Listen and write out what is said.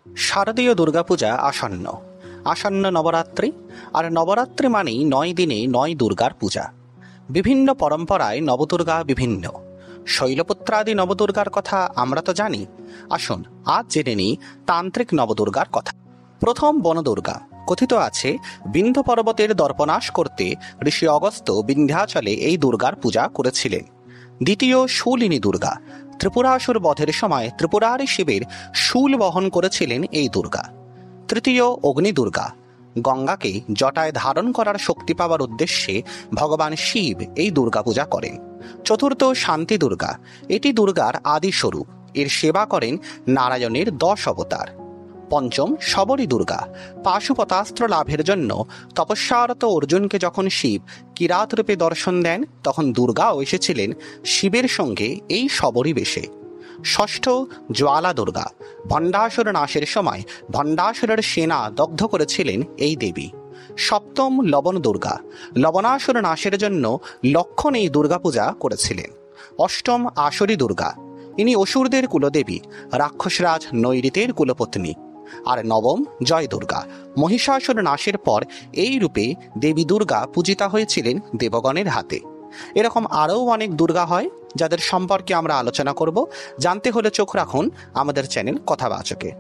শারদীয় দুর্গাপূজা আসন্ন নবরাত্রি। আর নবরাত্রি মানেই 9 দিনে 9 দুর্গার পূজা। বিভিন্ন পরম্পরায় নবদুর্গা বিভিন্ন। শৈলপুত্রাদি নবদুর্গার কথা আমরা তো জানি। আসুন আজ জেনে নিই তান্ত্রিক নবদুর্গার কথা। প্রথম বনদুর্গা। কথিত আছে বিন্ধ্য পর্বতের দর্পনাশ করতে ঋষি অগস্ত্য বিন্ধ্যাচলে এই দুর্গার পূজা করেছিলেন। দ্বিতীয় শূলিনী দুর্গা। ত্রিপুরাসুর বধের সময় ত্রিপুরারি শিবের শূল বহন করেছিলেন এই দুর্গা। তৃতীয় অগ্নি দুর্গা। গঙ্গাকে জটায় ধারণ করার শক্তি পাওয়ার উদ্দেশ্যে ভগবান শিব এই দুর্গা পূজা করেন। চতুর্থ শান্তি দুর্গা। এটি দুর্গার আদি স্বরূপ। এর সেবা করেন নারায়ণের 10 অবতার। পঞ্চম শবরী দুর্গা। পাশুপতাস্ত্র লাভের জন্য তপস্যারত অর্জুনকে যখন শিব কিরাত রূপে দর্শন দেন, তখন দুর্গাও এসেছিলেন শিবের সঙ্গে এই শবরী বেশে। ষষ্ঠ জ্বালা দুর্গা। ভণ্ডাসুর নাশের সময় ভণ্ডাসুরের সেনা দগ্ধ করেছিলেন এই দেবী। সপ্তম লবণ দুর্গা। লবণাসুর নাশের জন্য লক্ষণ এই দুর্গাপূজা করেছিলেন। অষ্টম আসরী দুর্গা। ইনি অসুরদের কুলদেবী, রাক্ষসরাজ নৈঋতের কুলপত্নী। আর নবম জয় দুর্গা। মহিষাসুর নাশের পর এই রূপে দেবী দুর্গা পূজিতা হয়েছিলেন দেবগণের হাতে। এরকম আরও অনেক দুর্গা হয়, যাদের সম্পর্কে আমরা আলোচনা করব। জানতে হলে চোখ রাখুন আমাদের চ্যানেল কথাবাচকে।